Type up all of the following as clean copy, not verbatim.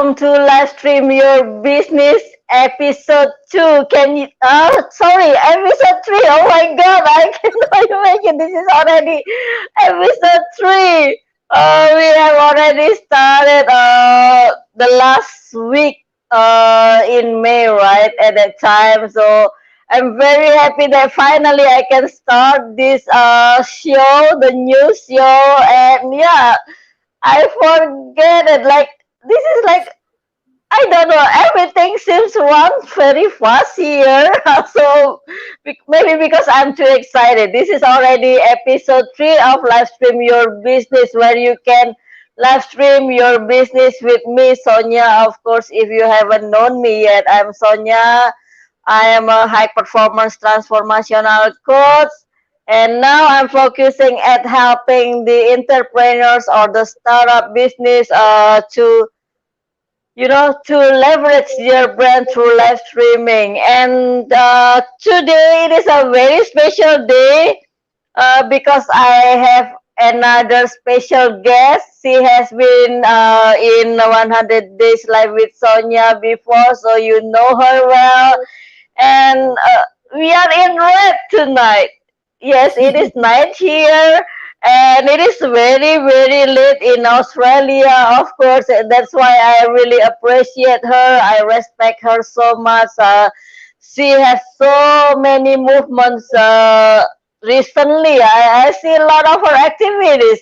to Livestream Your Business episode 2. Can you, sorry, episode 3. Oh my God, I cannot imagine this is already episode 3. We have already started the last week in May, right, at that time. So I'm very happy that finally I can start this show, the new show, and yeah, I forget it. Like this is like I don't know. Everything seems run very fast here. So maybe because I'm too excited. This is already episode 3 of Livestream Your Business, where you can live stream your business with me, Sonya. Of course, if you haven't known me yet, I'm Sonya. I am a high performance transformational coach. And now I'm focusing at helping the entrepreneurs or the startup business to leverage their brand through live streaming. And today it is a very special day because I have another special guest. She has been in 100 Days Live with Sonya before, so you know her well. And we are in red tonight. Yes, it is night here, and it is very, very late in Australia, of course. And that's why I really appreciate her. I respect her so much. She has so many movements recently. I see a lot of her activities.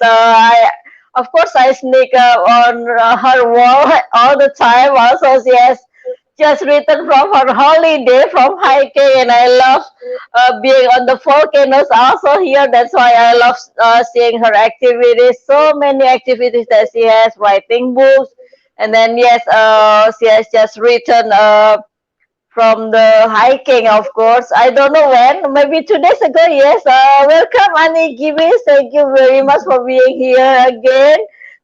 Of course, I sneak up on her wall all the time. Also, she has just returned from her holiday from hiking, and I love being on the volcanoes also here. That's why I love seeing her activities. So many activities that she has, writing books, and then yes, she has just returned from the hiking. Of course, I don't know when, maybe 2 days ago. Yes, welcome, Annie Gibbins. Thank you very much for being here again.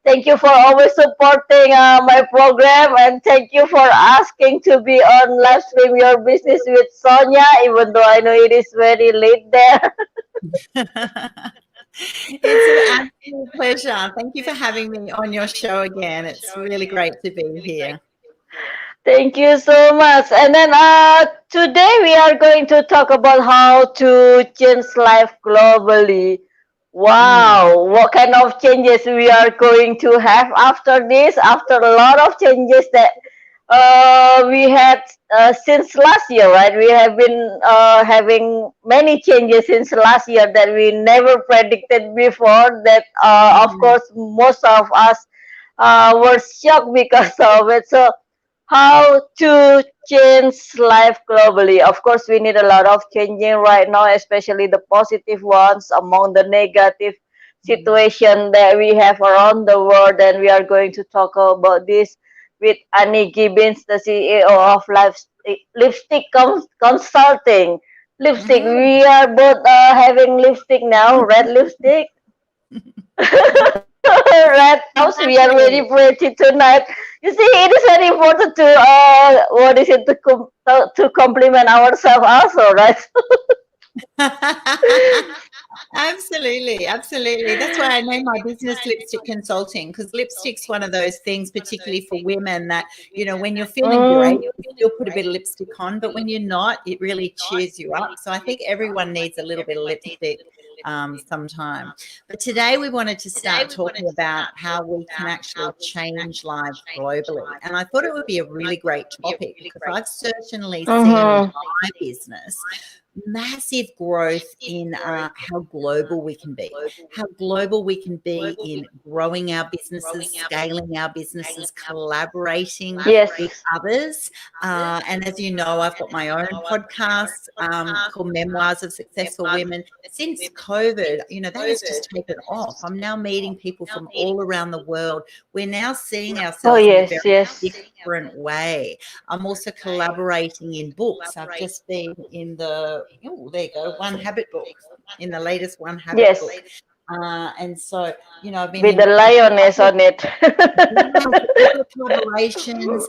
Thank you for always supporting my program, and thank you for asking to be on live stream your business with Sonya, even though I know it is very late there. It's an absolute pleasure. Thank you for having me on your show again. It's really great to be here. Thank you so much. And then today we are going to talk about how to change life globally. Mm. Wow, what kind of changes we are going to have after this? After a lot of changes that we had since last year, right? We have been having many changes since last year that we never predicted before. That, of Mm. course, most of us were shocked because of it. So, how to change life globally? Of course, we need a lot of changing right now, especially the positive ones among the negative Mm. situation that we have around the world. And we are going to talk about this with Annie Gibbins, the CEO of Lipstick Consulting. Lipstick, Mm. we are both having lipstick now, red lipstick. Red tops, we are very Exactly. pretty tonight. You see, it is very important to what is it to compliment ourselves also, right? Absolutely, absolutely. That's why I named my business Lipstick Consulting, because lipstick's one of those things, particularly for women, that, when you're feeling great, Mm, you still put a bit of lipstick on, but when you're not, it really cheers you up. So I think everyone needs a little bit of lipstick sometime. But today we wanted to start talking about how we can actually change lives globally. And I thought it would be a really great topic because I've certainly seen in mm-hmm. my business massive growth in how global we can be, how global we can be in growing our businesses, scaling our businesses, collaborating with Yes. others. And as you know, I've got my own podcast called Memoirs of Successful Women. Since COVID, that has just taken off. I'm now meeting people from all around the world. We're now seeing Oh, ourselves in a very yes, yes. different way. I'm also collaborating in books. I've just been in there you go, One Habit book, in the latest One Habit Yes. book. And so, I've been With the in a lioness couple of on it. collaborations,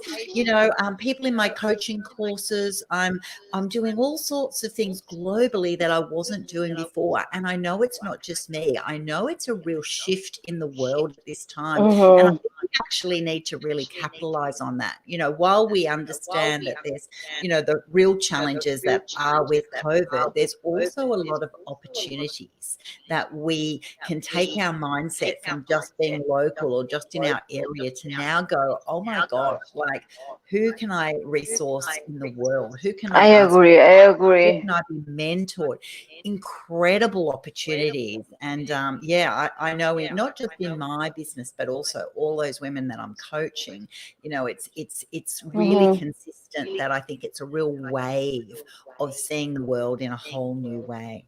people in my coaching courses. I'm doing all sorts of things globally that I wasn't doing before. And I know it's not just me. I know it's a real shift in the world at this time. And I Mm-hmm. think actually need to really capitalize on that. While we understand that there's, the real challenges that are with COVID, there's also a lot of opportunities that we can take our mindset from just being local or just in our area to now go, oh my gosh, like who can I resource in the world? Who can I I ask? agree. I Who agree. can I be mentored? Incredible opportunities. And yeah, I know not just in my business, but also all those women that I'm coaching, it's really Mhm. consistent that I think it's a real wave of seeing the world in a whole new way.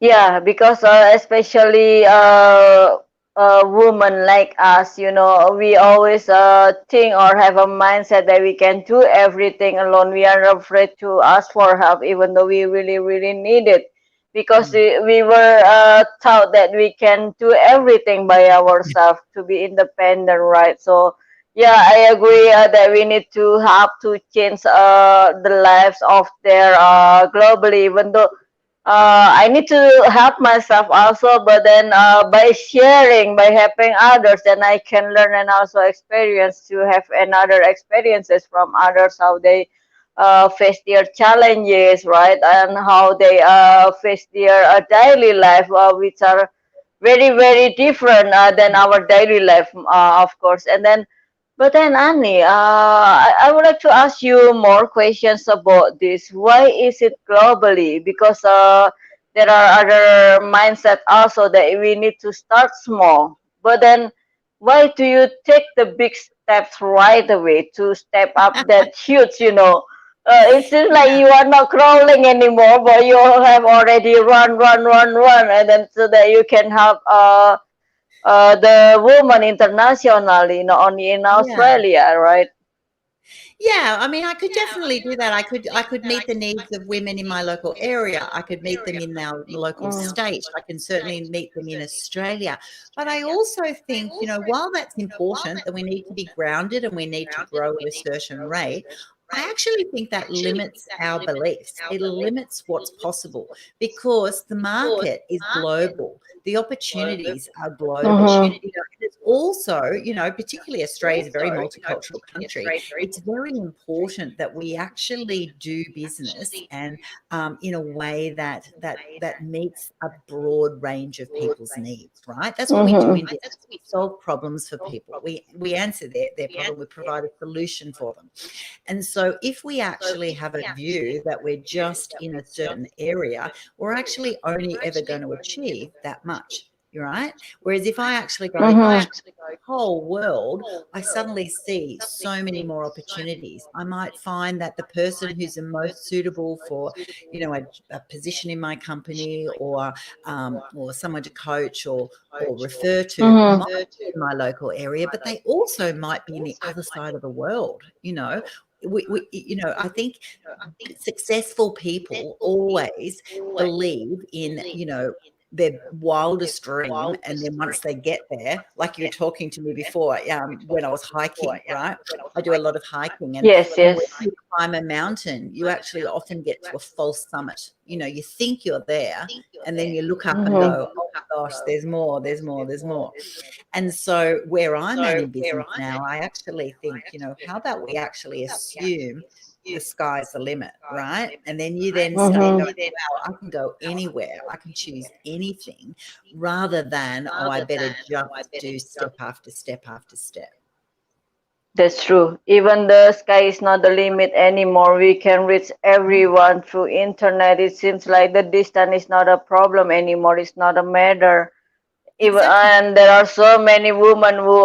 Yeah, because especially women like us, we always think or have a mindset that we can do everything alone. We are afraid to ask for help, even though we really, really need it, because Mm. we were taught that we can do everything by ourselves to be independent, right? So, yeah, I agree that we need to help to change the lives of their globally, even though I need to help myself also, but then by sharing, by helping others, then I can learn and also experience to have another experiences from others, how they face their challenges, right? And how they face their daily life, which are very, very different than our daily life, of course. And then but then, Annie, I would like to ask you more questions about this. Why is it globally? Because there are other mindset also that we need to start small. But then, why do you take the big steps right away to step up that huge, it seems like Yeah. you are not crawling anymore, but you have already run, run, run, run, and then so that you can help the woman internationally, not only in Yeah. Australia, right? Yeah, I mean, I could definitely do that. I could meet the needs of women in my local area. I could meet them in our local Mm. state. I can certainly meet them in Australia. But I also think, while that's important, that we need to be grounded and we need to grow at a certain rate, I actually think that limits our beliefs. It limits what's possible because the market is global. The opportunities are global. Mhm. It's also, particularly Australia is a very multicultural country. It's very important that we actually do business and in a way that meets a broad range of people's needs. Right? That's what we do in Mhm. business. We solve problems for people. We answer their problem. We provide a solution for them. And so, if we actually have a view that we're just in a certain area, we're actually only ever going to achieve that much. Right? Whereas if I actually go, gosh, Mhm. whole world, I suddenly see so many more opportunities. I might find that the person who's the most suitable for, a position in my company or someone to coach or refer to Mhm. might be in my local area, but they also might be in the other side of the world. I think successful people always believe in, their wildest dream, and then once they get there, like you were talking to me before, when I was hiking, right? I do a lot of hiking, and Yes, when yes. you climb a mountain, you actually often get to a false summit. You think you're there, and then you look up and Mhm. go, oh my gosh, there's more, there's more, there's more. And so where I'm at in business now, I actually think, how about we actually assume the sky's the limit, right? And then you then start going, Mhm. wow, I can go anywhere. I can choose anything rather than, oh, I better just do step after step after step. That's true. Even the sky is not the limit anymore. We can reach everyone through internet. It seems like the distance is not a problem anymore. It's not a matter. Even Exactly. and there are so many women who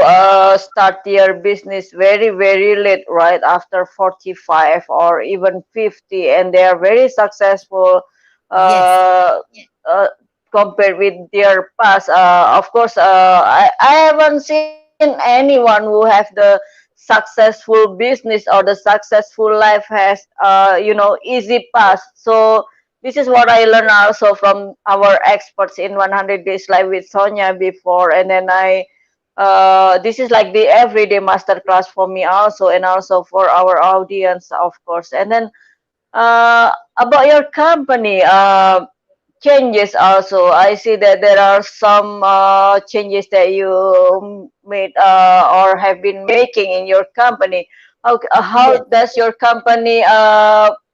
start their business very, very late, right after 45 or even 50, and they are very successful Yes. uh, uh, compared with their past. Of course, I haven't seen anyone who have the successful business or the successful life has easy path. So this is what I learned also from our experts in 100 Days Live with Sonya before, and then this is like the everyday masterclass for me also, and also for our audience, of course. And then about your company, changes also. I see that there are some changes that you made or have been making in your company. How Yes. does your company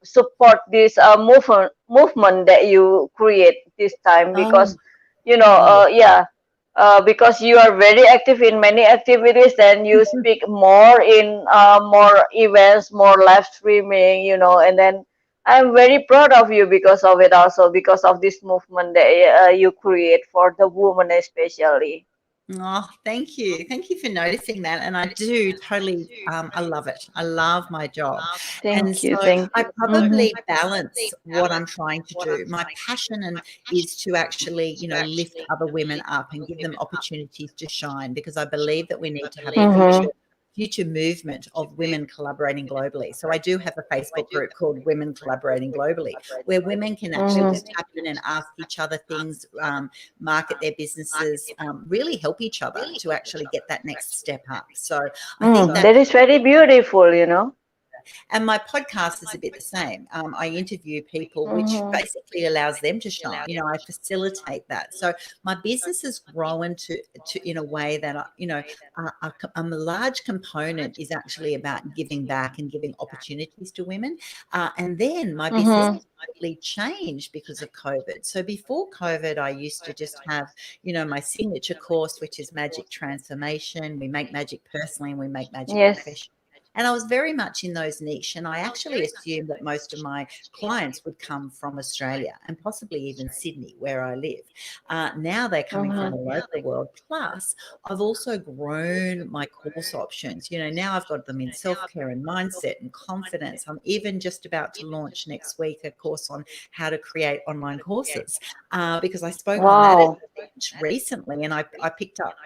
support this movement that you create this time? Oh, Because you know, yeah. yeah, because you are very active in many activities, and you speak more in more events, more live streaming, and then I'm very proud of you because of it also, because of this movement that you create for the woman especially. Oh, thank you. Thank you for noticing that. And I do totally, I love it. I love my job. And Thank you, so thank I you. probably balance what I'm trying to do. My passion and is to actually, lift other women up and give them opportunities to shine, because I believe that we need to have a future movement of women collaborating globally. So I do have a Facebook group called Women Collaborating Globally, where women can actually just tap in and ask each other things, market their businesses, really help each other to actually get that next step up. So I think that, That is very beautiful. and my podcast is a bit the same. I interview people, which basically allows them to shine. I facilitate that. So my business has grown to in a way that a large component is actually about giving back and giving opportunities to women. And then my business completely changed because of COVID. So before COVID, I used to just have, my signature course, which is Magic Transformation. We make magic personally and we make magic Yes. professionally. And I was very much in those niche, and I actually assumed that most of my clients would come from Australia and possibly even Sydney, where I live. Now they're coming from all over the world. Plus, I've also grown my course options. Now I've got them in self-care and mindset and confidence. I'm even just about to launch next week a course on how to create online courses, because I spoke on that Wow. recently, and I picked up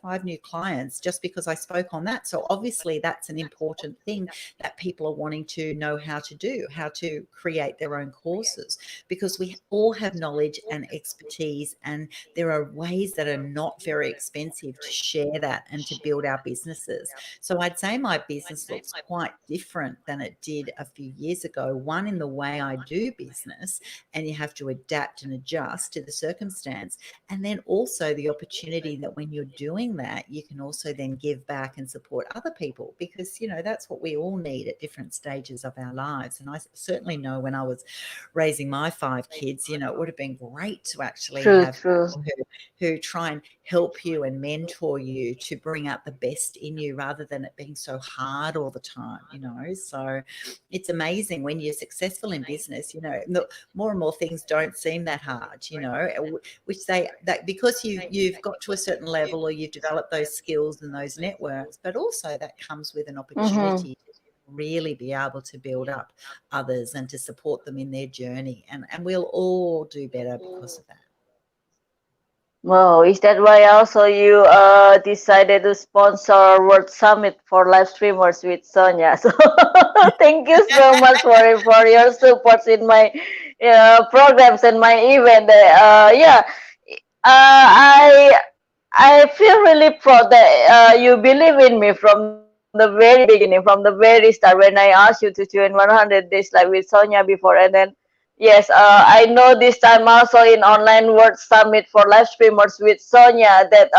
5 new clients just because I spoke on that. So obviously that's an important thing that people are wanting to know how to do, how to create their own courses, because we all have knowledge and expertise, and there are ways that are not very expensive to share that and to build our businesses. So I'd say my business looks quite different than it did a few years ago. One, in the way I do business, and you have to adapt and adjust to the circumstance. And then also the opportunity that when you're doing that, you can also then give back and support other people, because, that's what we all need at different stages of our lives. And I certainly know when I was raising my 5 kids, it would have been great to actually True, have true. people who try and help you and mentor you to bring out the best in you, rather than it being so hard all the time. So it's amazing when you're successful in business, more and more things don't seem that hard, which they that because you've got to a certain level, or you've developed those skills and those networks, but also that comes with an opportunity to really be able to build up others and to support them in their journey, and we'll all do better because of that. Wow, is that why also you decided to sponsor World Summit for live streamers with Sonya? So thank you so much for your support in my programs and my event. Yeah, I feel really proud that you believe in me from the very beginning, from the very start when I asked you to join 100 days like with Sonya before, and then yes, I know this time also in online World Summit for live streamers with Sonya that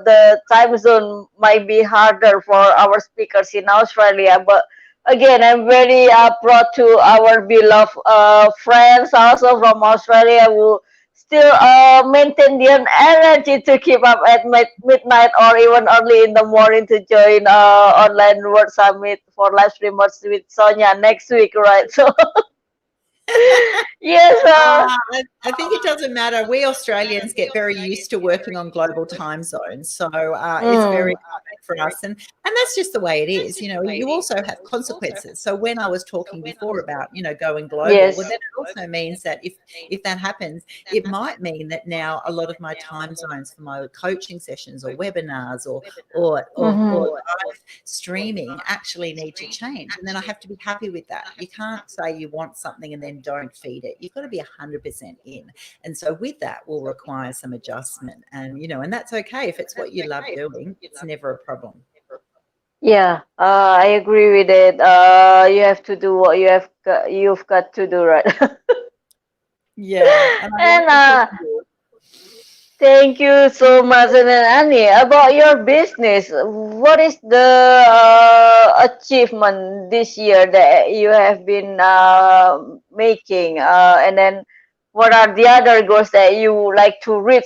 the time zone might be harder for our speakers in Australia, but again, I'm very proud to our beloved friends also from Australia who still maintain their energy to keep up at midnight or even early in the morning to join online World Summit for live streamers with Sonya next week, right? So yes, I think it doesn't matter. We Australians get very used to working on global time zones, so it's very common for us, and that's just the way it is. You also have consequences. So when I was talking before about going global, well, yes. then it also means that if that happens, it might mean that now a lot of my time zones for my coaching sessions or webinars or live streaming actually need to change, and then I have to be happy with that. You can't say you want something and then don't feed it. You've got to be 100% in, and so with that will require some adjustment, and that's okay. If it's what you love doing, it's never a problem. Yeah, I agree with it. You have to do what you've got to do, right? Yeah, and I love And the cooking. thank you so much, and then Annie, about your business. What is the achievement this year that you have been making? And then what are the other goals that you would like to reach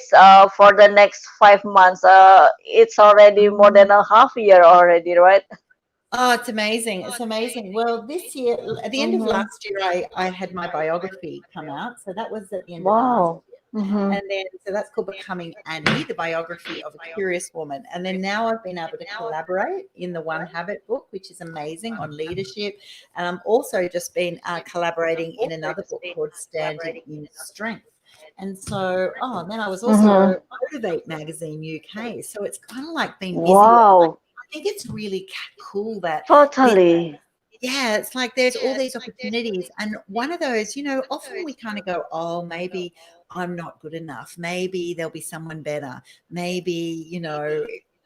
for the next 5 months? It's already more than a half year already, right? Oh, it's amazing. It's amazing. Well, this year, at the end of Mm-hmm. last year, I had my biography come out. So that was at the end of last Wow. year. Mm-hmm. And then, so that's called Becoming Annie, the biography of a curious woman. And then now I've been able to collaborate in the One Habit book, which is amazing on leadership. And I'm also just been collaborating in another book called Standing in Strength. And so, oh, and then I was also on Mm-hmm. Motivate Magazine UK. So it's kind of like been busy. Wow. I think it's really cool that this, Totally. yeah, it's like there's all these opportunities. And one of those, often we kind of go, oh, maybe I'm not good enough. Maybe there'll be someone better. Maybe,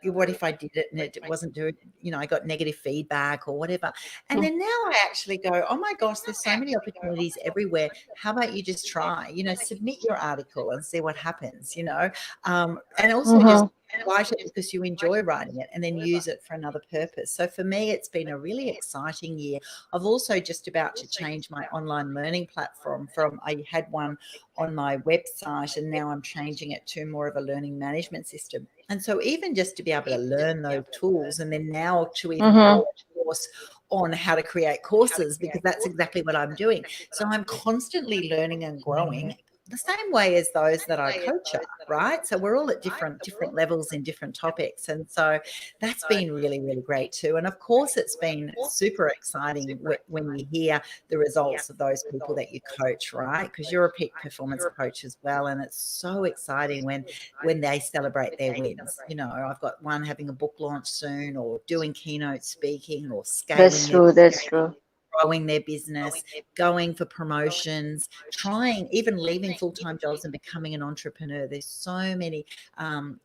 what if I did it and it wasn't doing, I got negative feedback or whatever. And then now I actually go, oh my gosh, there's so many opportunities everywhere. How about you just try, submit your article and see what happens, and also just Mm-hmm. write it because you enjoy writing it and then use it for another purpose. So for me, it's been a really exciting year. I've also just about to change my online learning platform from I had one on my website and now I'm changing it to more of a learning management system. And so even just to be able to learn those tools and then now to even Mm-hmm. create a course on how to create courses because that's exactly what I'm doing. So I'm constantly learning and growing the same way as those that I coach are, right? So we're all at different levels in different topics. And so that's been really, really great too. And of course, it's been super exciting when you hear the results of those people that you coach, right? Because you're a peak performance coach as well. And it's so exciting when they celebrate their wins. I've got one having a book launch soon or doing keynote speaking or That's scaling their true. That's true. growing their business, going for promotions, trying, even leaving full time jobs and becoming an entrepreneur. There's so many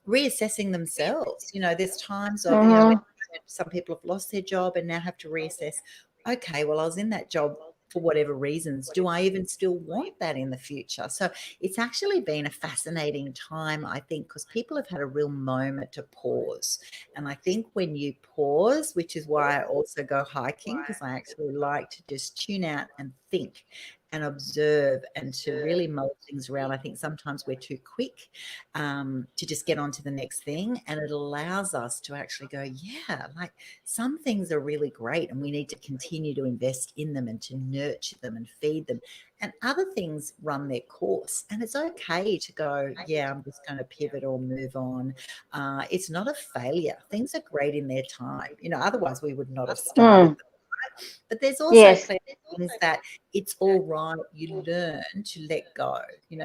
reassessing themselves. There's times of, when Mm-hmm. some people have lost their job and now have to reassess, okay, well, I was in that job for whatever reasons. Do I even still want that in the future? So it's actually been a fascinating time, I think, because people have had a real moment to pause. And I think when you pause, which is why I also go hiking, because I actually like to just tune out and think and observe and to really mull things around. I think sometimes we're too quick to just get on to the next thing. And it allows us to actually go, yeah, like some things are really great and we need to continue to invest in them and to nurture them and feed them. And other things run their course. And it's okay to go, yeah, I'm just going to pivot or move on. It's not a failure. Things are great in their time. Otherwise we would not have started Mm. them. But there's also Yes. plenty of things that it's all right. You learn to let go.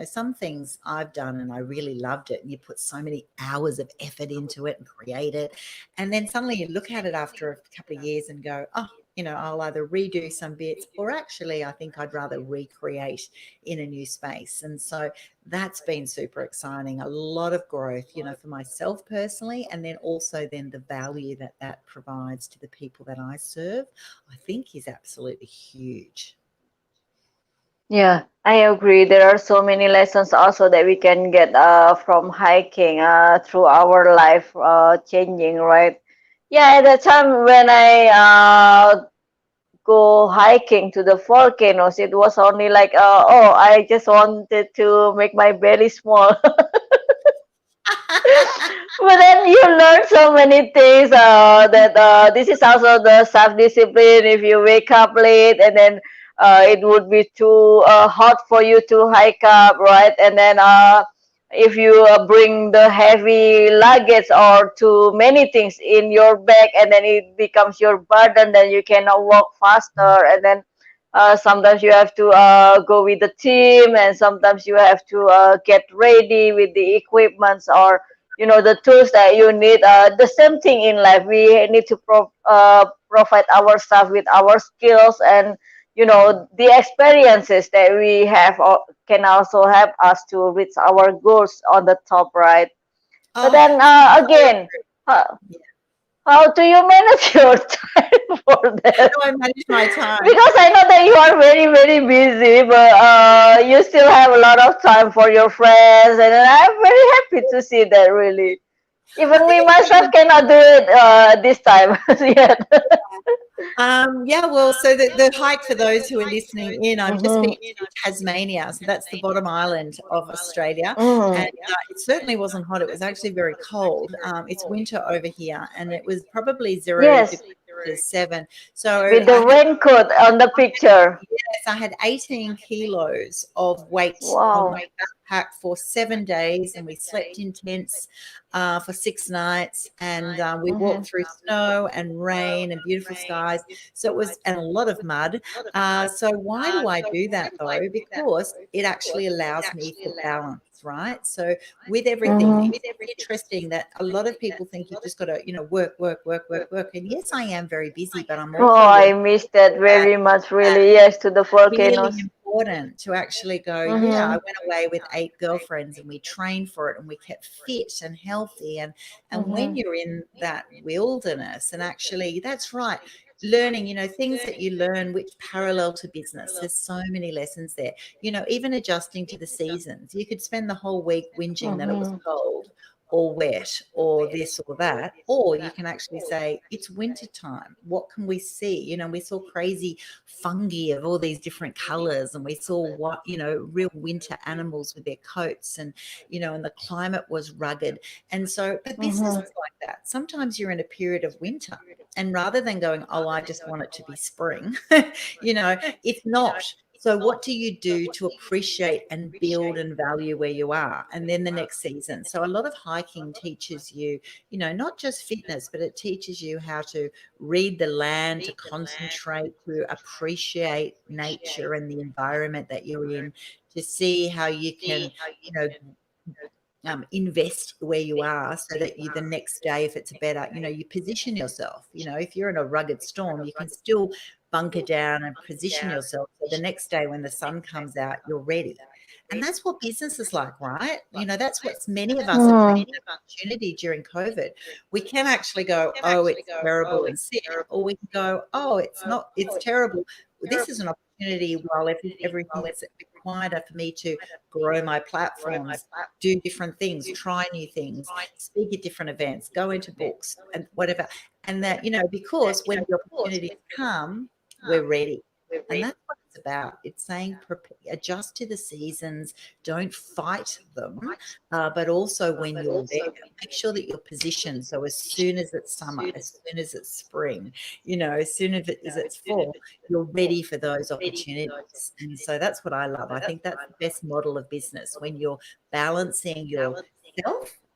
Some things I've done and I really loved it. And you put so many hours of effort into it and create it. And then suddenly you look at it after a couple of years and go, oh, I'll either redo some bits or actually I think I'd rather recreate in a new space. And so that's been super exciting. A lot of growth, for myself personally, and then also then the value that that provides to the people that I serve, I think is absolutely huge. Yeah, I agree. There are so many lessons also that we can get from hiking through our life changing, right? Yeah, at the time when I go hiking to the volcanoes, it was only like, oh, I just wanted to make my belly small. But then you learn so many things that this is also the self-discipline. If you wake up late and then it would be too hot for you to hike up, right? And then if you bring the heavy luggage or too many things in your bag and then it becomes your burden, then you cannot walk faster. And then sometimes you have to go with the team, and sometimes you have to get ready with the equipments or the tools that you need. The same thing in life, we need to provide ourselves with our skills, and the experiences that we have can also help us to reach our goals on the top, right? But Oh, then so again, how, true. how do you manage your time? for that. I manage my time. Because I know that you are very, very busy, but you still have a lot of time for your friends, and I'm very happy to see that. Really, I even me think it's myself really cannot do it this time yet. Yeah, well, so the hike for those who are listening in, I've just been Mhm. to Tasmania, so that's the bottom island of Australia, and Mm. it certainly wasn't hot. It was actually very cold. It's winter over here, and it was probably 0 degrees Yes, to 7. So with the I had raincoat on the picture. Yes, I had 18 kilos of weight on my Wow. backpack for 7 days, and we slept in tents for 6 nights, and we walked Mhm. through snow and rain and beautiful skies. So it was, and a lot of mud. So why do I do that though? Because it actually allows me for balance, right? So with everything, Mhm. it's interesting that a lot of people think you've just got to, work, work, work, work, work. And yes, I am very busy, but I'm Oh, also I working miss that at very much. Really, yes, to the really volcanoes. important to actually go, yeah, I Mhm. went away with 8 girlfriends and we trained for it and we kept fit and healthy. And when Mhm. you're in that wilderness, and actually that's right, learning, things that you learn which parallel to business. There's so many lessons there. Even adjusting to the seasons. You could spend the whole week whinging that it was Mhm. cold or wet or this or that, or you can actually say it's winter time. What can we see? We saw crazy fungi of all these different colors, and we saw what, real winter animals with their coats, and the climate was rugged. And so but business Mhm. is like that. Sometimes you're in a period of winter, and rather than going, oh, I just want it to be spring, it's not. So what do you do to appreciate and build and value where you are? And then the next season. So a lot of hiking teaches you, not just fitness, but it teaches you how to read the land, to concentrate, to appreciate nature and the environment that you're in, to see how you can, you know, invest where you are so that you, the next day, if it's a better, you position yourself. If you're in a rugged storm, you can still bunker down and position yourself so the next day when the sun comes out, you're ready. And that's what business is like, right? That's what many of us have taken Mhm. an opportunity during COVID. We can actually go, oh, it's terrible, and sit, or we can go, oh, it's not, it's terrible. This is an opportunity, while everything's quieter, for me to grow my platforms, do different things, try new things, speak at different events, go into books and whatever. And that, because when the opportunities come, we're ready. And that's what it's about. It's saying adjust to the seasons, don't fight them, but also when you're there, make sure that you're positioned. So as soon as it's summer, as soon as it's spring, as soon as it's fall, you're ready for those opportunities. And so that's what I love. I think that's the best model of business, when you're balancing yourself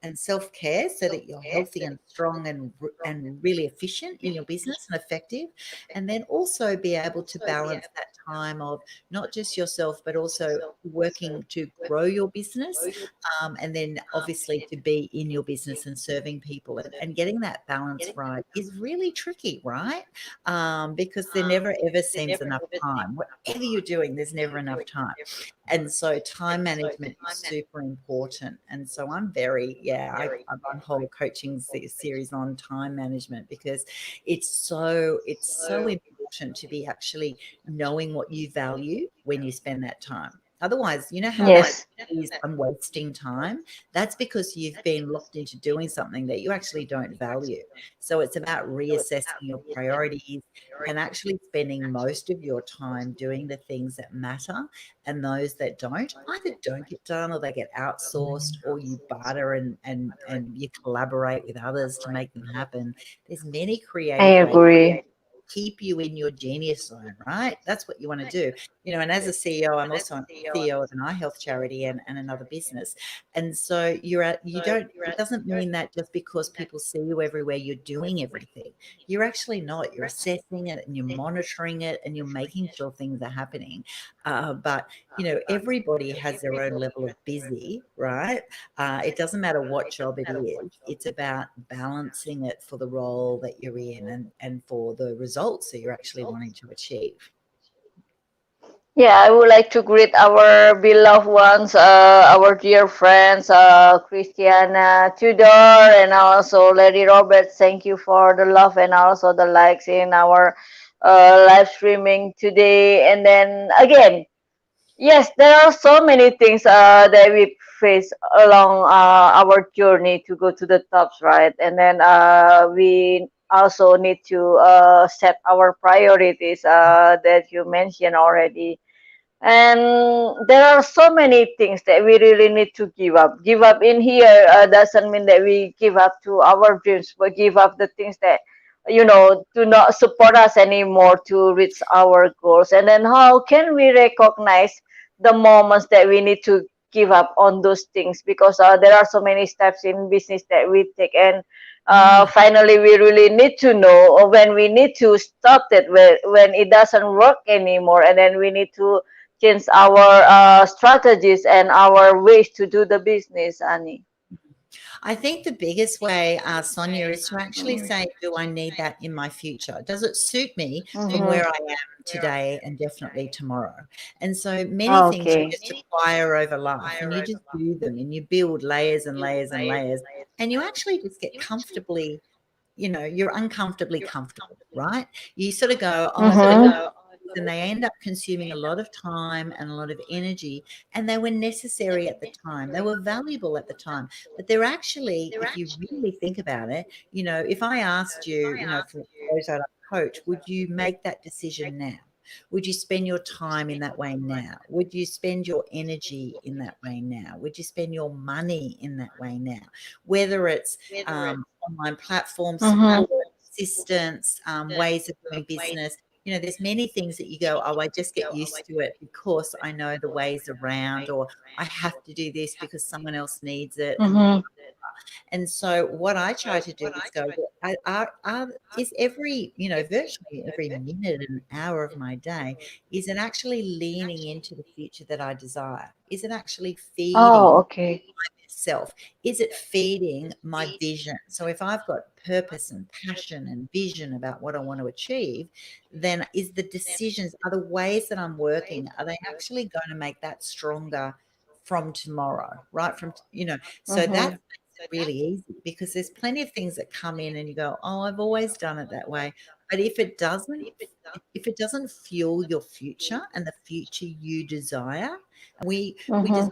and self-care so that you're healthy and strong and really efficient in your business and effective, and then also be able to balance that time of not just yourself but also working to grow your business, and then obviously to be in your business and serving people, and getting that balance right is really tricky, right? Because there never ever seems enough time. Whatever you're doing, there's never enough time. And so time management is super important. And so I'm very, yeah, I run whole coaching series on time management, because it's so important to be actually knowing what you value when you spend that time. Otherwise, you know how that Yes. is, I'm wasting time. That's because you've been locked into doing something that you actually don't value. So it's about reassessing your priorities and actually spending most of your time doing the things that matter, and those that don't either don't get done, or they get outsourced, or you barter and you collaborate with others to make them happen. There's many I creative ways agree. keep you in your genius zone, right? That's what you want to do. And as a CEO, I'm also a CEO of an eye health charity and another business. And so you don't, it doesn't mean that just because people see you everywhere, you're doing everything. You're actually not. You're assessing it and you're monitoring it and you're making sure things are happening. But everybody has their own level of busy, right? It doesn't matter what job it is. It's about balancing it for the role that you're in, and for the results that you're actually wanting to achieve. Yeah, I would like to greet our beloved ones, our dear friends, Christiana Tudor, and also Lady Robert. Thank you for the love and also the likes in our live streaming today. And then again, yes, there are so many things that we face along our journey to go to the tops, right? And then we also need to set our priorities that you mentioned already. And there are so many things that we really need to give up. Give up in here doesn't mean that we give up to our dreams, but give up the things that do not support us anymore to reach our goals. And then how can we recognize the moments that we need to give up on those things? Because there are so many steps in business that we take, and Mm. finally we really need to know when we need to stop it, when it doesn't work anymore, and then we need to change our strategies and our ways to do the business, Annie. I think the biggest way, Sonia, is to actually Mm. say, do I need that in my future? Does it suit me from Mm-hmm. where I am today and definitely tomorrow? And so many things you Okay. just acquire over life and you just do them and you build layers and layers and layers and you actually just get comfortably, you're uncomfortably comfortable, right? You sort of go, oh, I've got to Mm-hmm. and they end up consuming a lot of time and a lot of energy, and they were necessary at the time. They were valuable at the time, but they're actually, if you really think about it, if I asked you, for those that I coach, would you make that decision now? Would you spend your time in that way now? Would you spend your energy in that way now? Would you spend your money in that way now? Whether it's online platform Mm-hmm. support, assistance, ways of doing business, there's many things that you go, oh, I just get used to it because I know the ways around, or I have to do this because someone else needs it, and Mm-hmm. and so what I try to do is go, well, is every, virtually every minute and hour of my day, is it actually leaning into the future that I desire? Is it actually Oh, feeding okay. self? Is it feeding my vision? So if I've got purpose and passion and vision about what I want to achieve, then is the decisions, are the ways that I'm working, are they actually going to make that stronger from tomorrow, right? So that Mm-hmm. makes it really easy, because there's plenty of things that come in and you go, oh, I've always done it that way. But if it doesn't fuel your future and the future you desire, we Mm-hmm. desire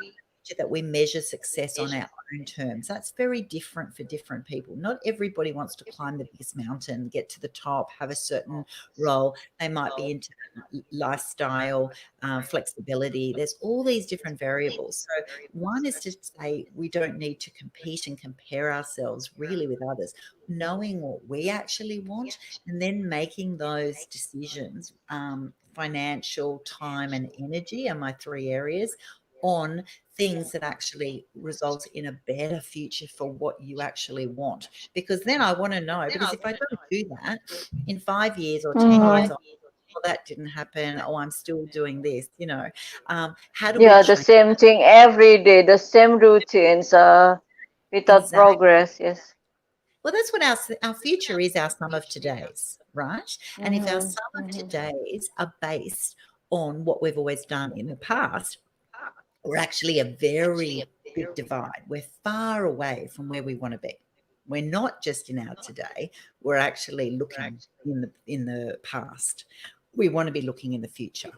that we measure success on our own terms. That's very different for different people. Not everybody wants to climb the biggest mountain, get to the top, have a certain role. They might be into lifestyle, flexibility. There's all these different variables. So one is to say we don't need to compete and compare ourselves really with others, knowing what we actually want and then making those decisions. Financial, time, and energy are my three areas, on things that actually result in a better future for what you actually want. Because then I want to know, because if I don't do that in 5 years or 10 years, Mm-hmm. oh, well, that didn't happen. Oh, I'm still doing this, how do we Yeah, the change? same thing every day, the same routines, without Exactly. progress. Yes. Well, that's what our future is, our sum of todays, right? And if our Mm-hmm. sum of Mm-hmm. todays are based on what we've always done in the past, we're actually a very big divide. We're far away from where we want to be. We're not just in our today, we're actually looking in the past. We want to be looking in the future.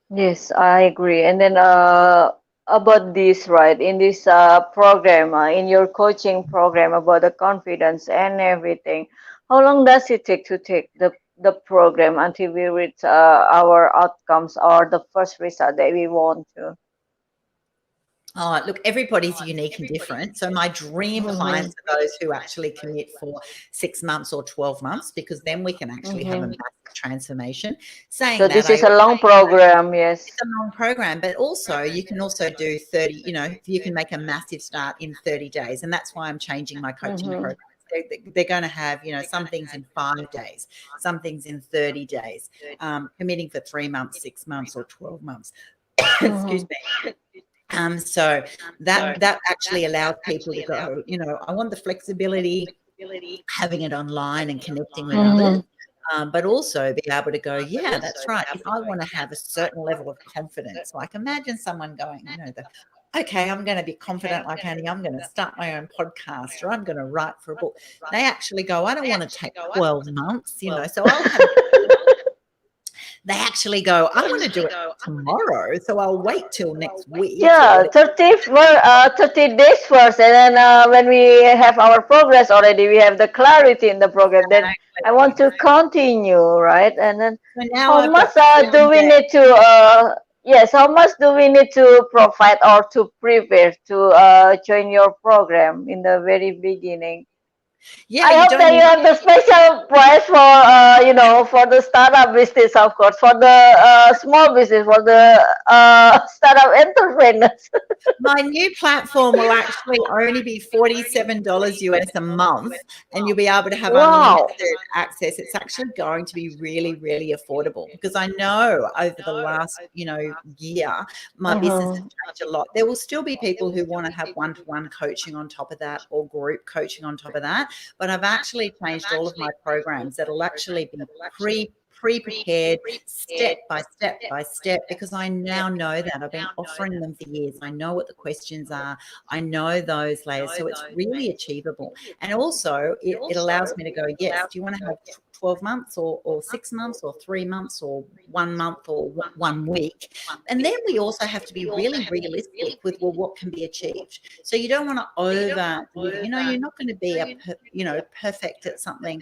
Yes, I agree. And then about this, right? In this program, in your coaching program about the confidence and everything, how long does it take to take the program until we reach our outcomes or the first result that we want to? Oh, look, everybody's unique and different. So my dream Mm-hmm. clients are those who actually commit for 6 months or 12 months, because then we can actually have a Mm-hmm. massive transformation. So Saying that, this is a long program, yes. it's a long program, but also you can also do 30, you can make a massive start in 30 days. And that's why I'm changing my coaching Mm-hmm. program. They're going to have, some things in 5 days, some things in 30 days, committing for 3 months, 6 months, or 12 months. Excuse Mm-hmm. me. So that actually allows people to go, I want the flexibility, having it online and connecting with others. Mm-hmm. but also be able to go, yeah, that's right. If I want to have a certain level of confidence, like imagine someone going, okay, I'm going to be confident like Annie, I'm going to start my own podcast or I'm going to write for a book. They actually go, I don't want to take 12 months, so I'll have they actually go, I want to do it tomorrow, so I'll wait till next week or Yeah, whatever. 30 days first, and then when we have our progress already, we have the clarity in the program. Then I want to continue, right? And then So now how I've got much 7 do we days. need to? Yes, how much do we need to provide or to prepare to join your program in the very beginning? Yeah, I you hope don't that you need have the special price for for the startup business, of course, for the small business, for the startup entrepreneurs. my new platform will actually only be $47 US a month, and you'll be able to have unlimited Wow. access. It's actually going to be really, really affordable because I know over the last, year, my business has Mm-hmm. changed a lot. There will still be people who want to have one-to-one coaching on top of that or group coaching on top of that, but I've actually changed all of my programs that'll actually be pre-prepared step by step by step because I now know that I've been offering them for years. I know what the questions are. I know those layers. So it's really achievable. And also it allows me to go, yes, do you want to have 12 months or 6 months or 3 months or 1 month or 1 week? And then we also have to be really realistic with, well, what can be achieved. So you don't want to over, you're not going to be perfect at something,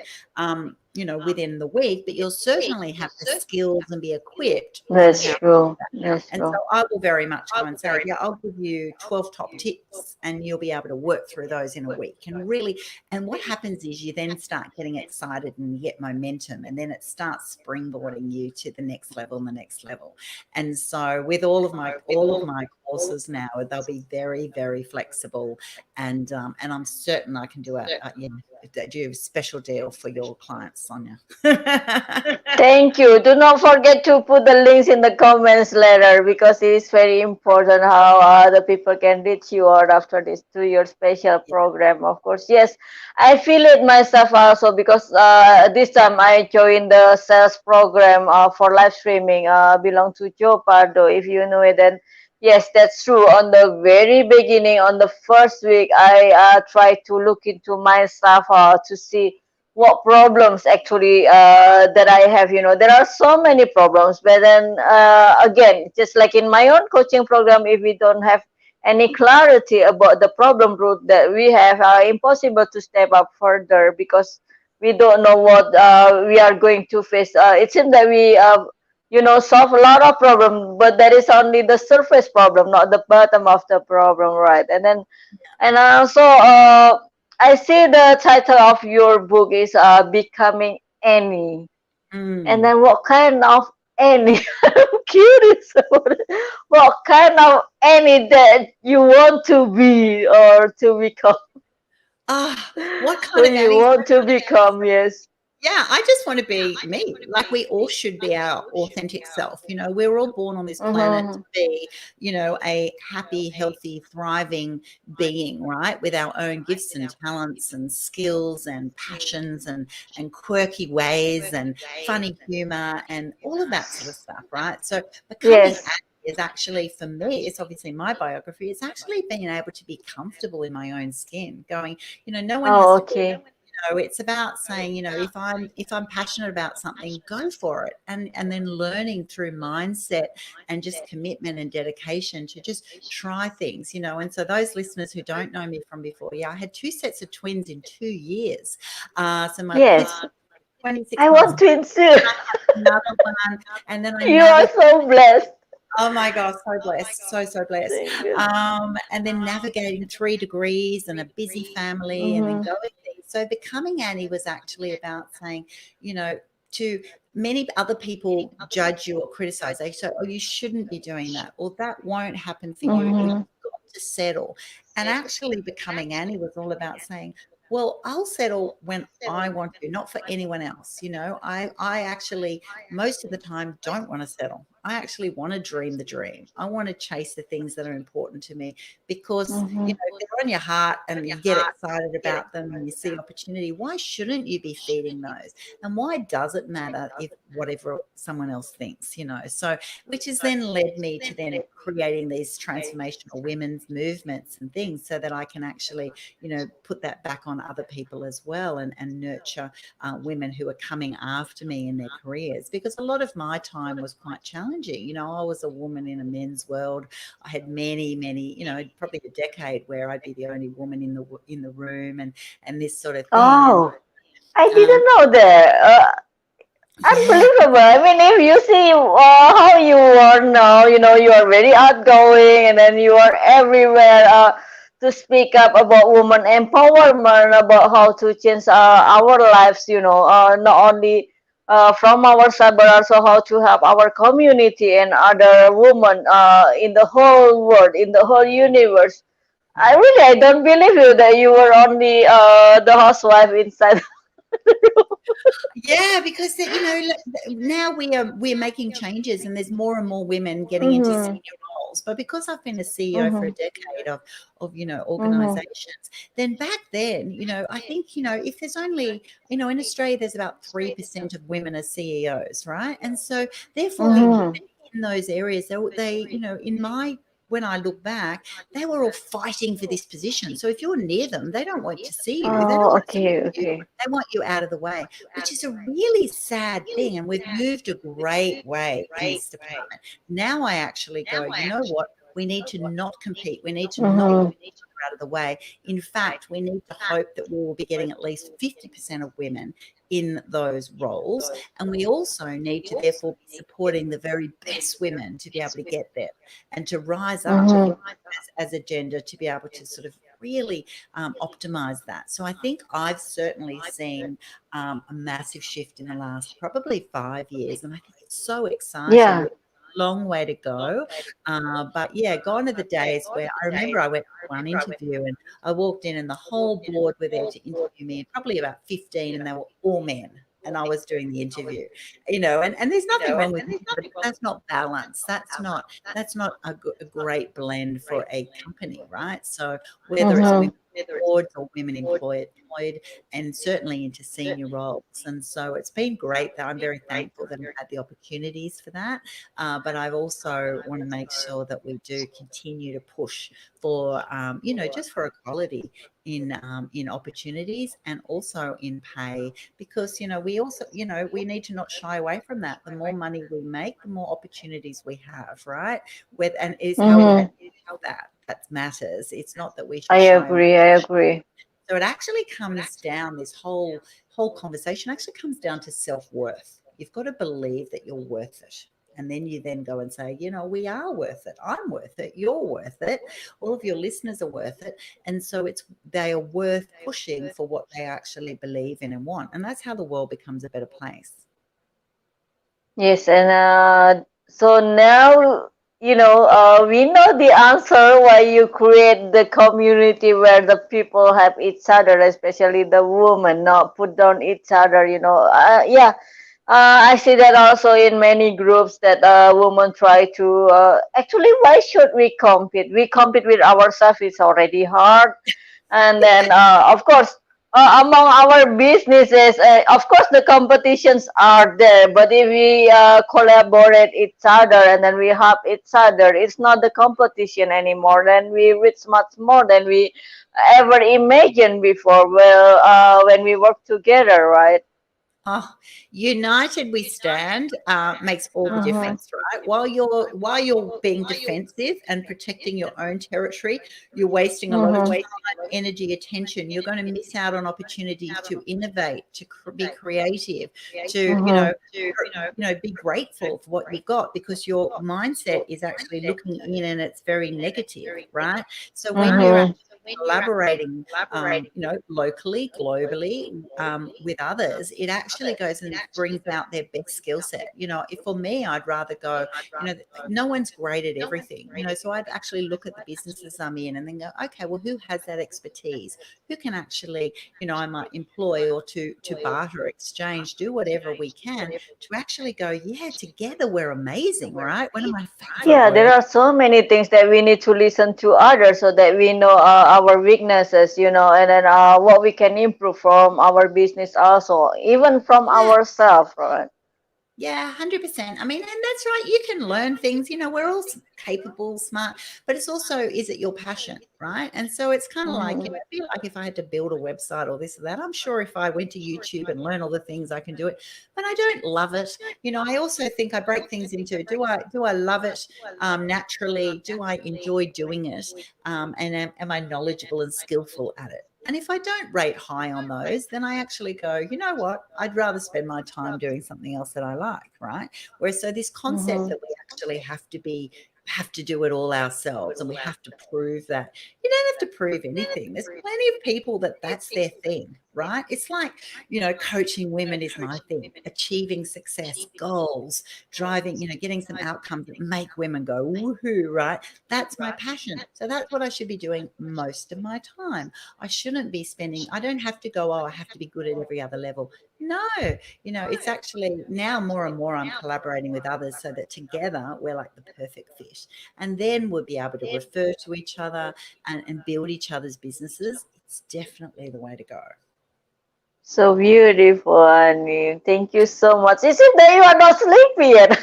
within the week, but you'll certainly have the skills and be equipped on That's how to do true. that. That's And so true. I will very much go and say, yeah, I'll give you 12 top tips and you'll be able to work through those in a week. And what happens is you then start getting excited and you get momentum and then it starts springboarding you to the next level and the next level. And so with all of my courses now, they'll be very, very flexible and I'm certain I can do do a special deal for your clients, Sonia. Thank you. Do not forget to put the links in the comments later because it is very important how the people can reach you out after this 2 year special program. Of course, yes, I feel it myself also because this time I joined the sales program for live streaming. Belong to Joe Pardo. If you know it, then yes, that's true. On the very beginning, on the first week, I tried to look into myself to see what problems actually that I have. There are so many problems, but then again, just like in my own coaching program, if we don't have any clarity about the problem root that we have, impossible to step up further because we don't know what we are going to face. It seems that we solve a lot of problems, but that is only the surface problem, not the bottom of the problem, right? And also, I see the title of your book is Becoming Annie. And Mm. then what kind of Annie? I'm curious about it. What kind of Annie that you want to be or to become? What kind Who of you Annie? want to become, yes. Yeah, I just want to be me. Like we all should be our authentic self. We're all born on this planet to Mm-hmm. be, a happy, healthy, thriving being, right? With our own gifts and talents and skills and passions and quirky ways and funny humor and all of that sort of stuff, right? So becoming Yes. is actually for me, it's obviously my biography, it's actually being able to be comfortable in my own skin, going, no one has Oh, to okay. it's about saying, if I'm passionate about something, go for it. And then learning through mindset and just commitment and dedication to just try things. And so those listeners who don't know me from before, yeah, I had two sets of twins in 2 years. So my kids Yes. were 26 I months want apart, twins too. another one, and then I You are navigated. so blessed. Oh my gosh, so blessed, so, so blessed. Thank you. And then navigating 3 degrees and a busy family and then Mm-hmm. going things. So becoming Annie was actually about saying, you know, to many other people judge you or criticize. They say, oh, you shouldn't be doing that, or that won't happen for you, or you've Mm-hmm. got to settle. And actually becoming Annie was all about saying, well, I'll settle when I want to, not for anyone else. I actually most of the time don't want to settle. I actually want to dream the dream. I want to chase the things that are important to me because, Mm-hmm. if they're on your heart and you get excited about them and you see opportunity, why shouldn't you be feeding those? And why does it matter if whatever someone else thinks, So, which has then led me to then creating these transformational women's movements and things so that I can actually, put that back on other people as well and nurture women who are coming after me in their careers, because a lot of my time was quite challenging. I was a woman in a men's world. I had many, probably a decade where I'd be the only woman in the room and this sort of thing. And Oh, I um, didn't know that. yeah, Unbelievable. I mean, if you see how you are now, you are very outgoing and then you are everywhere to speak up about woman empowerment, about how to change our lives, not only from ourselves, but also how to help our community and other women in the whole world, in the whole universe. I don't believe you that you were only the housewife inside. yeah, because now we're making changes, and there's more and more women getting into Mm-hmm. senior roles. But because I've been a CEO for a Mm-hmm. decade of Mm-hmm. organizations, then back then, I think, if there's only, in Australia, there's about 3% of women as CEOs, right? And so therefore, Mm-hmm. in those areas, they in my when I look back, they were all fighting for this position. So if you're near them, they don't want to see you. They don't Oh, want to talk okay, to you. okay. They want you out of the way, which is a really sad thing. And we've moved a great way in this department. Now I actually go, you know what? We need to not compete. We need to not Mm-hmm. push each other out of the way. In fact, we need to hope that we will be getting at least 50% of women in those roles. And we also need to therefore be supporting the very best women to be able to get there and to rise up Mm-hmm. as a gender to be able to sort of really optimize that. So I think I've certainly seen a massive shift in the last probably 5 years, and I think it's so exciting. Yeah. We've a long way to go, but yeah, gone are the days where I remember I went for one interview and I walked in and the whole board were there to interview me, and probably about 15, and they were all men. And I was doing the interview, and there's nothing wrong with men, but that's not balance. That's not a great blend for a company, right? So whether it's Mm-hmm. women boards or women employed and certainly into senior roles. And so it's been great that I'm very thankful that I've had the opportunities for that. But I also want to make sure that we do continue to push for, just for equality in opportunities and also in pay, because we also we need to not shy away from that. The more money we make, the more opportunities we have, right? With and is how we Mm-hmm. manage that matters. It's not that we I should shy away. agree. I agree. So it actually comes down, this whole conversation actually comes down to self-worth. You've got to believe that you're worth it. And then you then go and say, we are worth it. I'm worth it. You're worth it. All of your listeners are worth it. And so they are worth pushing for what they actually believe in and want. And that's how the world becomes a better place. Yes, and so now we know the answer why you create the community where the people have each other, especially the women, not put down each other. Yeah, I see that also in many groups that women try to. Actually, why should we compete? We compete with ourselves. It's already hard, and then of course among our businesses, of course the competitions are there, but if we collaborate each other and then we help each other, it's not the competition anymore. Then we reach much more than we ever imagined before, well, when we work together, right? Oh, united we stand makes all the Mm-hmm. difference, right? While you're being defensive and protecting your own territory, you're wasting a lot of Mm-hmm. time, energy, attention. You're going to miss out on opportunities to innovate, to be creative, to Mm-hmm. be grateful for what you've got, because your mindset is actually looking in and it's very negative, right? So when you're Mm-hmm. collaborating, locally, globally, with others, it actually goes and brings out their best skill set. If for me, I'd rather go, no one's great at everything, so I'd actually look at the businesses I'm in and then go, okay, well, who has that expertise? Who can actually, I might employ or to barter, exchange, do whatever we can to actually go, yeah, together we're amazing, right? One of my favorite Yeah, there words. are so many things that we need to listen to others so that we know our weaknesses, and then what we can improve from our business also, even from Yeah. ourselves, right? Yeah, 100%. I mean, and that's right. You can learn things. We're all capable, smart, but it's also, is it your passion, right? And so it's kind of like, Mhm. it'd be like if I had to build a website or this or that. I'm sure if I went to YouTube and learn all the things, I can do it, but I don't love it. I also think I break things into, do I love it naturally? Do I enjoy doing it? And am I knowledgeable and skillful at it? And if I don't rate high on those, then I actually go, you know what? I'd rather spend my time doing something else that I like, right? Whereas so this concept Mhm. that we actually have to do it all ourselves and we have to prove that. You don't have to prove anything. There's plenty of people that's their thing, right? It's like, coaching women is my thing. Achieving success, goals, driving, getting some outcomes that make women go woohoo, right? That's my passion. So that's what I should be doing most of my time. I shouldn't be spending, I don't have to go, oh, I have to be good at every other level. No, it's actually now more and more I'm collaborating with others so that together we're like the perfect fit. And then we'll be able to refer to each other and build each other's businesses. It's definitely the way to go. So beautiful, Annie. Thank you so much. Is it that you are not sleepy yet?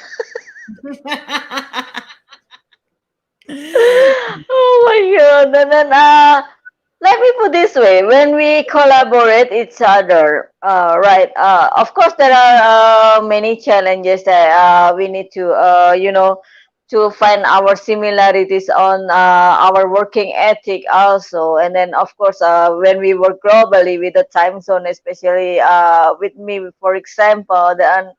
Oh my God. And then let me put this way, when we collaborate each other, right, of course there are many challenges that we need to to find our similarities on our working ethic also. And then of course when we work globally with the time zone, especially with me, for example, then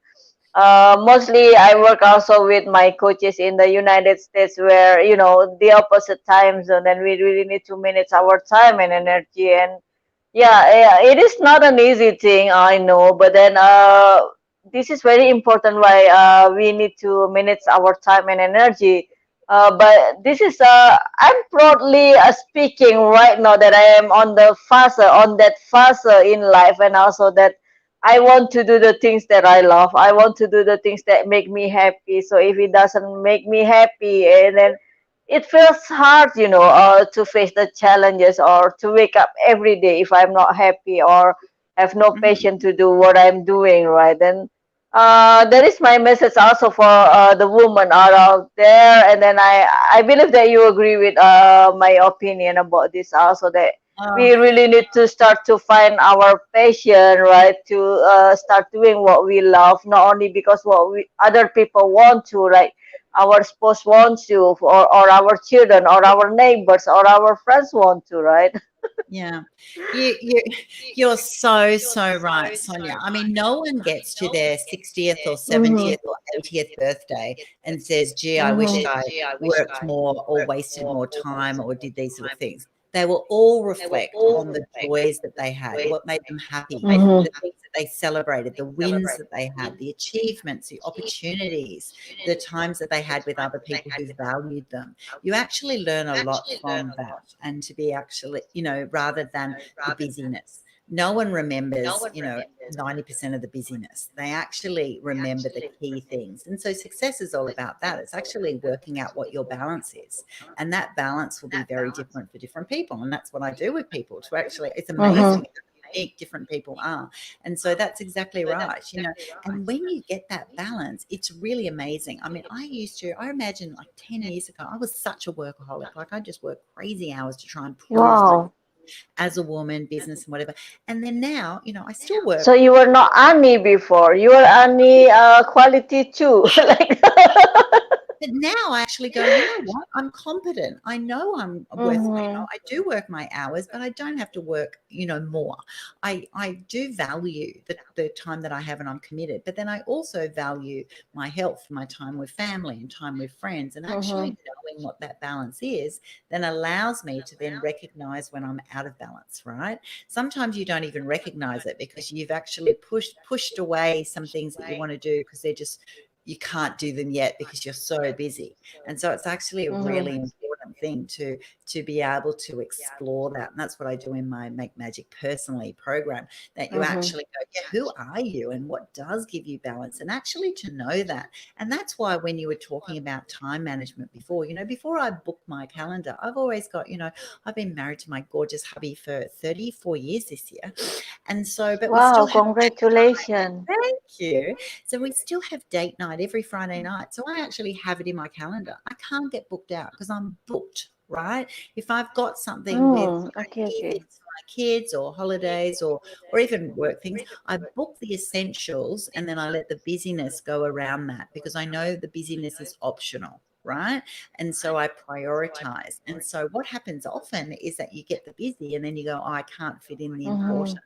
mostly I work also with my coaches in the United States, where the opposite time zone, and we really need to manage our time and energy. And yeah, it is not an easy thing, I know, but then this is very important why we need to manage our time and energy. But this is I'm proudly speaking right now that I am on that phase in life, and also that I want to do the things that I love. I want to do the things that make me happy. So if it doesn't make me happy, and then it feels hard, to face the challenges or to wake up every day if I'm not happy or have no Mhm. passion to do what I'm doing, right? Then that is my message also for the women are out there. And then I believe that you agree with my opinion about this also, that Oh, we really need to start to find our passion, right? To start doing what we love, not only because what we other people want to, right? Our spouse wants to, or our children, or our neighbors, or our friends want to, right? yeah. You're so right, Sonia. I mean, no one gets to their 60th or Mm-hmm. 70th or 80th birthday and says, gee, I wished Mm-hmm. I worked more or wasted more time or did these sort of things. They will all reflect on the joys that they had, what made them happy, Mm-hmm. the things that they celebrated, the wins that they had, the achievements, the opportunities, the times that they had with other people who valued them. You actually learn a lot from that, and to be actually, rather than the busyness. No one remembers, 90% of the busyness. They actually remember the key things. And so success is all about that. It's actually working out what your balance is. And that balance will be very different for different people. And that's what I do with people to actually, it's Mm-hmm. amazing how unique different people are. And so that's exactly right. And when you get that balance, it's really amazing. I mean, I imagine like 10 years ago, I was such a workaholic. Like I just worked crazy hours to try and prove my Wow. as a woman, business and whatever. And then now, I still work. So you were not Annie before. You were Annie quality too. Like. But now I actually go, you know what? I'm competent. I know I'm worth, Mm-hmm. I do work my hours, but I don't have to work, more. I do value the time that I have and I'm committed, but then I also value my health, my time with family and time with friends, and actually Mm-hmm. knowing what that balance is then allows me to then recognize when I'm out of balance, right? Sometimes you don't even recognize it because you've actually pushed away some things that you want to do because they're just you can't do them yet because you're so busy. And so it's actually a Mhm. really important thing to be able to explore that. And that's what I do in my Make Magic Personally program, that you Mhm. actually go, yeah, who are you and what does give you balance? And actually to know that. And that's why when you were talking about time management before, before I book my calendar, I've always got, I've been married to my gorgeous hubby for 34 years this year. And so, but we Wow, still have congratulations. thank you. So we still have date night every Friday night. So I actually have it in my calendar. I can't get booked out because I'm booked, right? If I've got something with Okay, okay. events for my kids or holidays or even work things, I book the essentials and then I let the busyness go around that because I know the busyness is optional. Right. And so I prioritize. And so what happens often is that you get the busy and then you go, oh, I can't fit in the Mhm. important.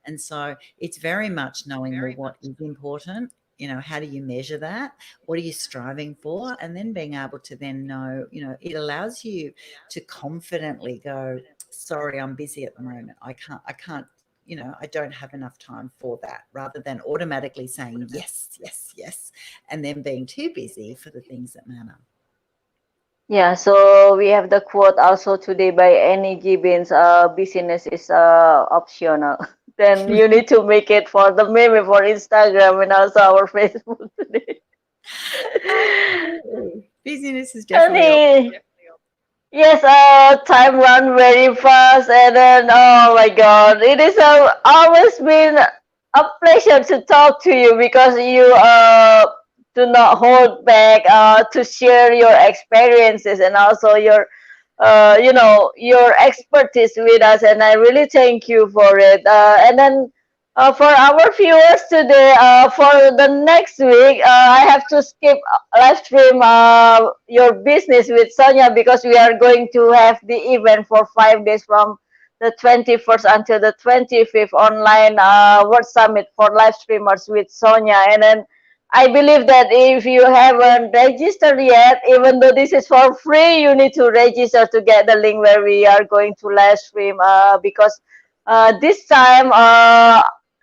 And so it's very much knowing, well, what is important? How do you measure that? What are you striving for? And then being able to then know, it allows you to confidently go, sorry, I'm busy at the moment. I can't, I don't have enough time for that, rather than automatically saying yes, yes, yes, and then being too busy for the things that matter. Yeah, so we have the quote also today by Annie Gibbins, business is optional. Then you need to make it for the meme for Instagram and also our Facebook today. Absolutely. Busyness is definitely Annie, yes, time run very fast, and then oh my God, it is always been a pleasure to talk to you because you do not hold back to share your experiences and also your your expertise with us, and I really thank you for it. And then for our viewers today, for the next week, I have to skip live stream your business with Sonya because we are going to have the event for 5 days from the 21st until the 25th online World Summit for live streamers with Sonya. And then I believe that if you haven't registered yet, even though this is for free, you need to register to get the link where we are going to live stream because this time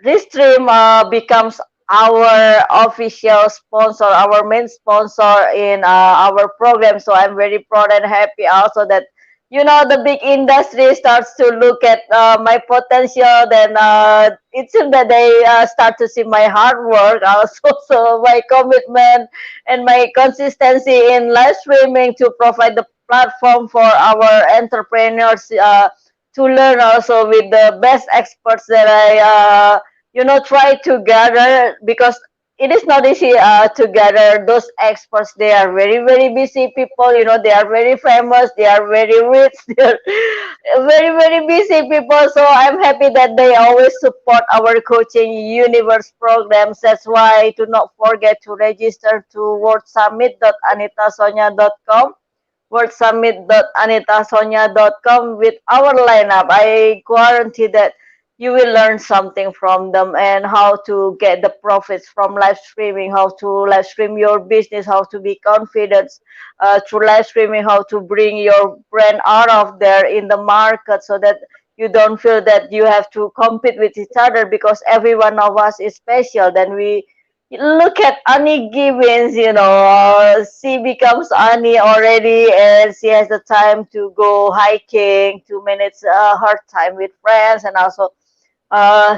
this stream becomes our official sponsor, our main sponsor in our program. So I'm very proud and happy also that the big industry starts to look at my potential. Then it seems that they start to see my hard work also, so my commitment and my consistency in live streaming to provide the platform for our entrepreneurs to learn also with the best experts that I try to gather, because it is not easy to gather those experts. They are very, very busy people. They are very famous. They are very rich. They are very, very busy people. So I'm happy that they always support our coaching universe programs. That's why do not forget to register to wordsummit.anitasonya.com, wordsummit.anitasonya.com with our lineup. I guarantee that you will learn something from them, and how to get the profits from live streaming, how to live stream your business, how to be confident through live streaming, how to bring your brand out of there in the market so that you don't feel that you have to compete with each other, because every one of us is special. Then we look at Annie Gibbins, she becomes Annie already, and she has the time to go hiking, to manage her time with friends, and also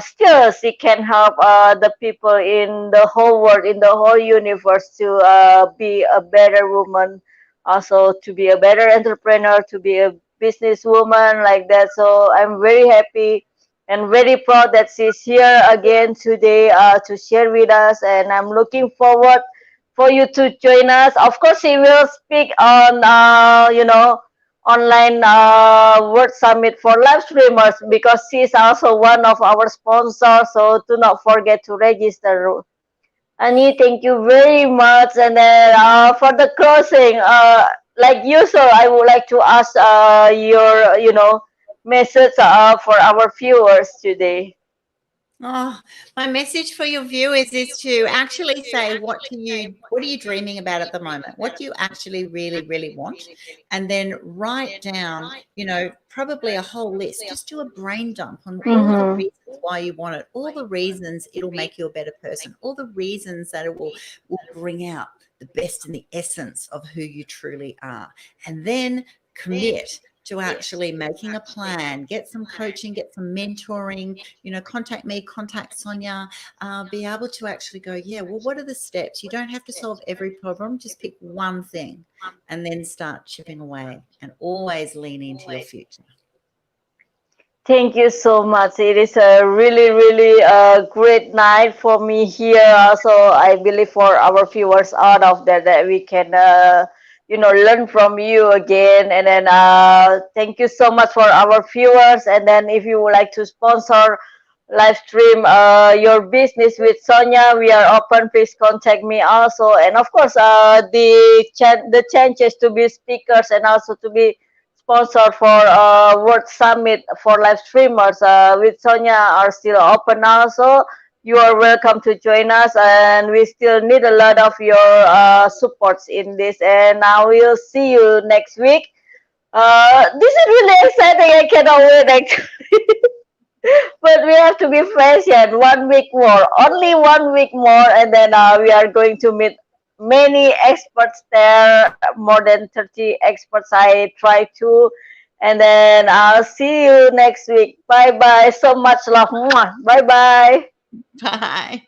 still she can help the people in the whole world, in the whole universe, to be a better woman, also to be a better entrepreneur, to be a businesswoman like that. So I'm very happy and very proud that she's here again today to share with us, and I'm looking forward for you to join us. Of course, she will speak on online World Summit for live streamers, because she's also one of our sponsors. So do not forget to register. Annie, thank you very much. And then for the closing, like usual, I would like to ask your message for our viewers today. Oh, my message for your viewers is to actually say, what are you dreaming about at the moment? What do you actually really, really want? And then write down, probably a whole list. Just do a brain dump on all the Mm-hmm. reasons why you want it, all the reasons it'll make you a better person, all the reasons that it will bring out the best and the essence of who you truly are. And then commit to actually making a plan, get some coaching, get some mentoring, contact me, contact Sonya, be able to actually go, yeah, well, what are the steps? You don't have to solve every problem, just pick one thing and then start chipping away and always lean into your future. Thank you so much. It is a really, really great night for me here. Also, I believe for our viewers out of there that we can, learn from you again. And then thank you so much for our viewers. And then if you would like to sponsor live stream your business with Sonya, we are open. Please contact me also. And of course, the chances to be speakers and also to be sponsor for World Summit for live streamers with Sonya are still open also. You are welcome to join us, and we still need a lot of your supports in this. And now we'll see you next week. This is really exciting. I cannot wait actually. But we have to be patient. 1 week more, only 1 week more, and then we are going to meet many experts there. More than 30 experts I try to, and then I'll see you next week. Bye bye. So much love. Mwah. Bye bye. Bye.